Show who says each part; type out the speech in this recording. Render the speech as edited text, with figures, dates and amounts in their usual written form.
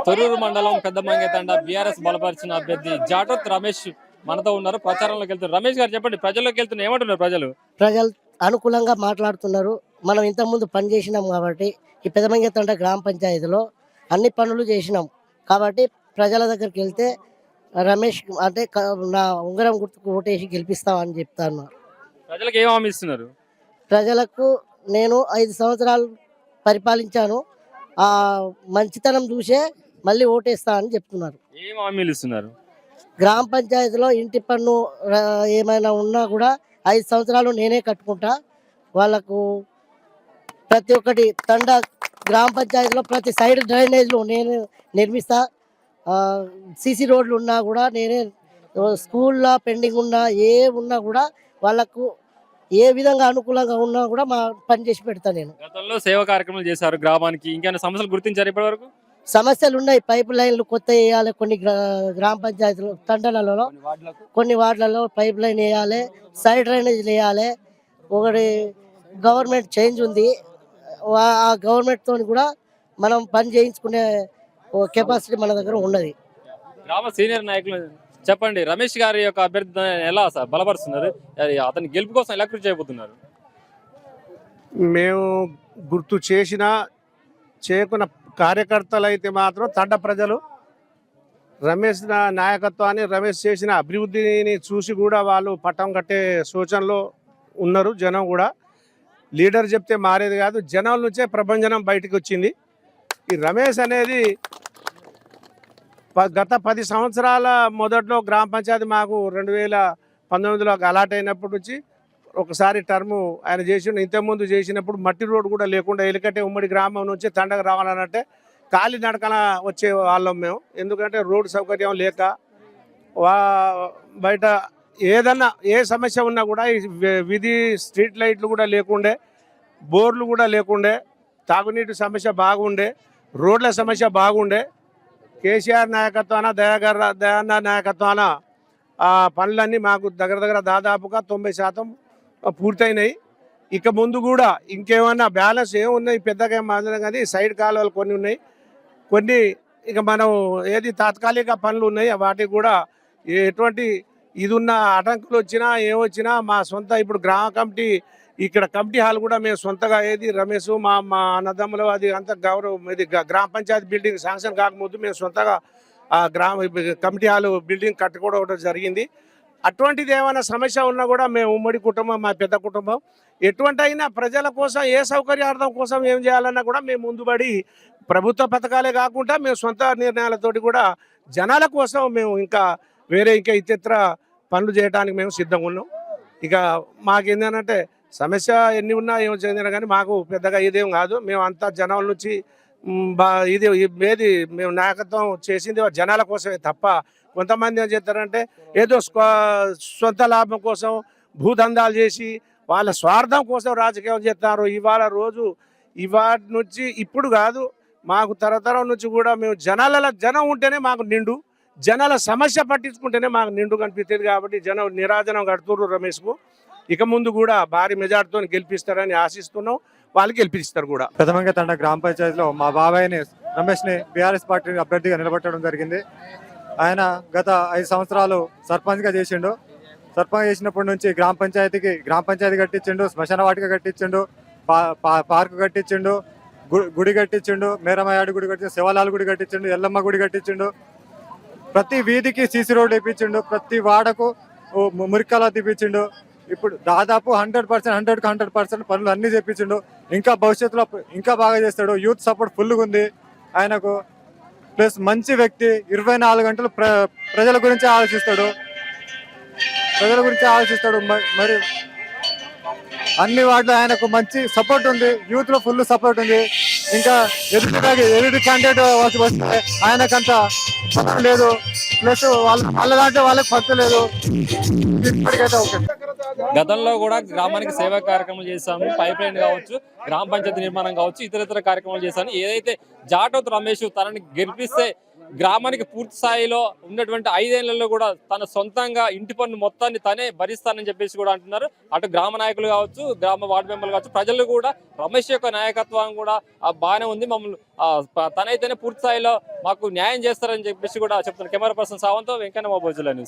Speaker 1: తొర్రూరు మండలం పెద్దమంగెతండ బీఆర్ఎస్ బలపరిచిన అభ్యర్థి జాటోత్ రమేష్ మనతో ఉన్నారు. ప్రచారంలోకి వెళ్తున్నారు. రమేష్ గారు చెప్పండి, ప్రజల్లోకి వెళ్తున్నారు, ఏమంటున్నారు ప్రజలు?
Speaker 2: ప్రజలు అనుకూలంగా మాట్లాడుతున్నారు. మనం ఇంతకుముందు పని చేసినాం కాబట్టి ఈ పెదమంగెతండ గ్రామ పంచాయతీలో అన్ని పనులు చేసినాం కాబట్టి ప్రజల దగ్గరికి వెళ్తే రమేష్ అంటే నా ఉంగరం గుర్తుకు ఓటేసి గెలిపిస్తామని చెప్తాను.
Speaker 1: ప్రజలకు ఏం హామీ ఇస్తున్నారు?
Speaker 2: ప్రజలకు నేను 5 సంవత్సరాలు పరిపాలించాను, ఆ మంచితనం చూసే మళ్ళీ ఓటేస్తా అని చెప్తున్నారు.
Speaker 1: ఏం హామీలు ఇస్తున్నారు?
Speaker 2: గ్రామ పంచాయతీలో ఇంటి పన్ను ఏమైనా ఉన్నా కూడా 5 సంవత్సరాలు నేనే కట్టుకుంటా. వాళ్ళకు ప్రతి ఒక్కటి గ్రామ పంచాయతీలో ప్రతి సైడ్ డ్రైనేజ్లు నేను నిర్మిస్తా. సీసీ రోడ్లు ఉన్నా కూడా నేనే, స్కూల్లో పెండింగ్ ఉన్నా ఏ ఉన్నా కూడా వాళ్ళకు ఏ విధంగా అనుకూలంగా ఉన్నా కూడా మా పని చేసి పెడతా. నేను
Speaker 1: గతంలో సేవా కార్యక్రమాలు చేశారు గ్రామానికి, ఇంకేమైనా సమస్యలు గుర్తించారు ఇప్పటి వరకు?
Speaker 2: సమస్యలు ఉన్నాయి. పైప్ లైన్లు కొత్త వేయాలి, కొన్ని గ్రామ పంచాయతీలు తండలలో కొన్ని వార్డులలో పైప్ లైన్ వేయాలి, సైడ్ డ్రైనేజీలు వేయాలి. ఒకటి గవర్నమెంట్ చేంజ్ ఉంది, ఆ గవర్నమెంట్తో కూడా మనం పని చేయించుకునే కెపాసిటీ మన దగ్గర ఉన్నది.
Speaker 1: గ్రామ సీనియర్ నాయకులు చెప్పండి, రమేష్ గారి యొక్క అభ్యర్థి ఎలా బలపరుస్తున్నారు? అతని గెలుపు కోసం ఎలా కృషి చేయబోతున్నారు?
Speaker 3: మేము గుర్తు చేసినా చేయకున్న కార్యకర్తలు అయితే మాత్రం తండ ప్రజలు రమేష్ నాయకత్వాన్ని, రమేష్ చేసిన అభివృద్ధిని చూసి కూడా వాళ్ళు పట్టం కట్టే సూచనలో ఉన్నారు. జనం కూడా లీడర్ చెప్తే మారేది కాదు, జనాల నుంచే ప్రభంజనం బయటకు వచ్చింది. ఈ రమేష్ అనేది గత 10 సంవత్సరాల మొదట్లో గ్రామ పంచాయతీ మాకు 2019లో అలాట్ అయినప్పటి నుంచి ఒకసారి టర్ము ఆయన చేసిన, ఇంతకుముందు చేసినప్పుడు మట్టి రోడ్డు కూడా లేకుండా ఎలికట్టే ఉమ్మడి గ్రామం నుంచి తండకు రావాలనంటే కాలి నడకన వచ్చే వాళ్ళం మేము. ఎందుకంటే రోడ్డు సౌకర్యం లేక బయట ఏదన్నా ఏ సమస్య ఉన్నా కూడా విధి స్ట్రీట్ లైట్లు కూడా లేకుండే, బోర్లు కూడా లేకుండే, తాగునీటి సమస్య బాగుండే, రోడ్ల సమస్య బాగుండే. కేసీఆర్ నాయకత్వాన, దయాన్న నాయకత్వాన ఆ పనులన్నీ మాకు దగ్గర దాదాపుగా 90% పూర్తయినాయి. ఇక ముందు కూడా ఇంకేమన్నా బ్యాలెన్స్ ఏమున్నాయి పెద్దగా మాత్రం కానీ సైడ్ కాలువలు కొన్ని ఉన్నాయి, కొన్ని ఇక మనం ఏది తాత్కాలిక పనులు ఉన్నాయి. వాటికి కూడా ఎటువంటి ఇది ఉన్న ఆటంకులు వచ్చినా ఏమొచ్చినా మా సొంత ఇప్పుడు గ్రామ కమిటీ, ఇక్కడ కమిటీ హాల్ కూడా మేము సొంతగా ఏది రమేష్ మా అన్నదమ్ములు అది అంత గౌరవం, ఇది గ్రామ పంచాయతీ బిల్డింగ్ శాంక్షన్ కాకముందు మేము సొంతగా ఆ కమిటీ హాల్ బిల్డింగ్ కట్టుకోవడం జరిగింది. అటువంటిది ఏమైనా సమస్య ఉన్నా కూడా మేము ఉమ్మడి కుటుంబం, మా పెద్ద కుటుంబం, ఎటువంటి అయినా ప్రజల కోసం ఏ సౌకర్యార్థం కోసం ఏం చేయాలన్నా కూడా మేము ముందుబడి ప్రభుత్వ పథకాలే కాకుండా మేము సొంత నిర్ణయాలతోటి కూడా జనాల కోసం మేము ఇంకా ఇతర పనులు చేయడానికి మేము సిద్ధంగా ఉన్నాం. ఇక మాకేంటంటే సమస్య ఎన్ని ఉన్నా ఏమో చెందినా కానీ మాకు పెద్దగా ఇదేం కాదు. మేము అంతా జనాల నుంచి ఏది మేము నాయకత్వం చేసింది జనాల కోసమే తప్ప కొంతమంది ఏం చేస్తారంటే ఏదో సొంత లాభం కోసం భూదందాలు చేసి వాళ్ళ స్వార్థం కోసం రాజకీయం చేస్తారు. ఇవాటి నుంచి ఇప్పుడు కాదు, మాకు తరతరం నుంచి కూడా మేము జనం ఉంటేనే మాకు నిండు, జనాల సమస్య పట్టించుకుంటేనే మాకు నిండు కనిపిస్తుంది. కాబట్టి జనం నిరాజనం కడుతున్నారు రమేష్కు. ఇక ముందు కూడా భారీ మెజార్టీతో గెలిపిస్తారని ఆశిస్తున్నాం. వాళ్ళు గెలిపిస్తారు కూడా.
Speaker 4: పెదమంగెతండ గ్రామ పంచాయతీలో మా బాబాయ్ని రమేష్ని బీఆర్ఎస్ పార్టీ అభ్యర్థిగా నిలబెట్టడం జరిగింది. ఆయన గత 5 సంవత్సరాలు సర్పంచ్గా చేసిండు. సర్పంచ్ చేసినప్పటి నుంచి గ్రామ పంచాయతీ కట్టించిండు, శ్మశాన వాటిక కట్టించిండు, పార్కు కట్టించిండు, గుడి కట్టించిండు, మేరమయాడి గుడి కట్టించిండు, శివలాల్ గుడి కట్టించిండు, ఎల్లమ్మ గుడి కట్టించిండు. ప్రతి వీధికి సీసీ రోడ్డు ఇప్పించిండు, ప్రతి వాడకు మురికాల తీపించిండు. ఇప్పుడు దాదాపు 100% పనులు అన్ని చేపించిండు. ఇంకా భవిష్యత్తులో ఇంకా బాగా చేస్తాడు. యూత్ సపోర్ట్ ఫుల్గా ఉంది ఆయనకు. ప్లస్ మంచి వ్యక్తి, 24 గంటలు ప్రజల గురించి ఆలోచిస్తాడు. మరి అన్ని వాటిలో ఆయనకు మంచి సపోర్ట్ ఉంది, యూత్ లో ఫుల్ సపోర్ట్ ఉంది. ఇంకా ఎదుటి క్యాండిడేట్ వస్తే ఆయనకంత సపోర్ట్ లేదు. ప్లస్ వాళ్ళ దాంట్లో వాళ్ళకి పట్టు లేదు. ఇప్పటికైతే ఓకే.
Speaker 1: గతంలో కూడా గ్రామానికి సేవా కార్యక్రమాలు చేశాము, పైప్ లైన్ కావచ్చు, గ్రామ పంచాయతీ నిర్మాణం కావచ్చు, ఇతర కార్యక్రమాలు చేశాను. ఏదైతే జాటోత్ రమేష్ తనని గెలిపిస్తే గ్రామానికి పూర్తి స్థాయిలో ఉన్నటువంటి 5 ఏళ్లలో కూడా తన సొంతంగా ఇంటి పన్ను మొత్తాన్ని తనే భరిస్తానని చెప్పేసి కూడా అంటున్నారు. అటు గ్రామ నాయకులు కావచ్చు, గ్రామ వార్డు మెంబర్లు కావచ్చు, ప్రజలు కూడా రమేష్ యొక్క నాయకత్వం కూడా బాగానే ఉంది, మమ్మల్ని తనైతేనే పూర్తి స్థాయిలో మాకు న్యాయం చేస్తారని చెప్పేసి కూడా చెప్తున్నారు. కెమెరా పర్సన్ సావంతో వెంకన్న, మా భోజుల న్యూస్.